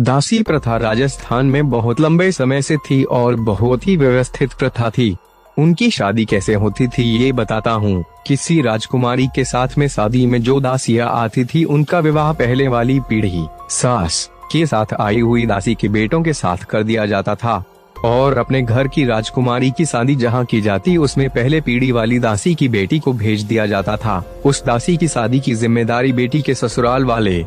दासी प्रथा राजस्थान में बहुत लंबे समय से थी और बहुत ही व्यवस्थित प्रथा थी। उनकी शादी कैसे होती थी ये बताता हूँ। किसी राजकुमारी के साथ में शादी में जो दासियाँ आती थी उनका विवाह पहले वाली पीढ़ी सास के साथ आई हुई दासी के बेटों के साथ कर दिया जाता था और अपने घर की राजकुमारी की शादी जहाँ की जाती उसमें पहले पीढ़ी वाली दासी की बेटी को भेज दिया जाता था। उस दासी की शादी की जिम्मेदारी बेटी के ससुराल वाले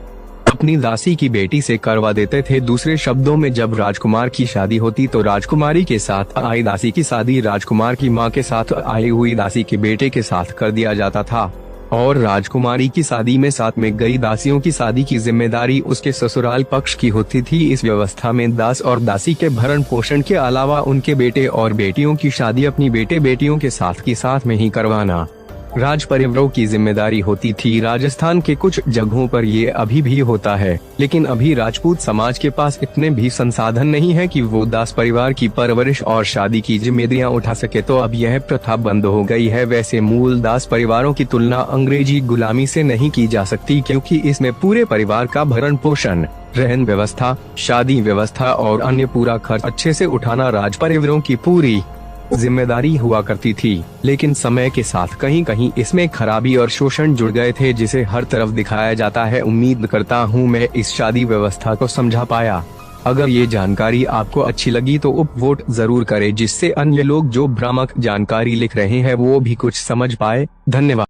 अपनी दासी की बेटी से करवा देते थे। दूसरे शब्दों में जब राजकुमार की शादी होती तो राजकुमारी के साथ आई दासी की शादी राजकुमार की मां के साथ आई हुई दासी के बेटे के साथ कर दिया जाता था और राजकुमारी की शादी में साथ में गई दासियों की शादी की जिम्मेदारी उसके ससुराल पक्ष की होती थी। इस व्यवस्था में दास और दासी के भरण पोषण के अलावा उनके बेटे और बेटियों की शादी अपनी बेटे बेटियों के साथ में ही करवाना राज परिवारों की जिम्मेदारी होती थी। राजस्थान के कुछ जगहों पर ये अभी भी होता है, लेकिन अभी राजपूत समाज के पास इतने भी संसाधन नहीं है कि वो दास परिवार की परवरिश और शादी की जिम्मेदारियां उठा सके, तो अब यह प्रथा बंद हो गई है। वैसे मूल दास परिवारों की तुलना अंग्रेजी गुलामी से नहीं की जा सकती, क्योंकि इसमें पूरे परिवार का भरण पोषण, रहन व्यवस्था, शादी व्यवस्था और अन्य पूरा खर्च अच्छे से उठाना राज परिवारों की पूरी जिम्मेदारी हुआ करती थी। लेकिन समय के साथ कहीं कहीं इसमें खराबी और शोषण जुड़ गए थे, जिसे हर तरफ दिखाया जाता है। उम्मीद करता हूँ मैं इस शादी व्यवस्था को समझा पाया। अगर ये जानकारी आपको अच्छी लगी तो उपवोट जरूर करें, जिससे अन्य लोग जो भ्रामक जानकारी लिख रहे हैं वो भी कुछ समझ पाए। धन्यवाद।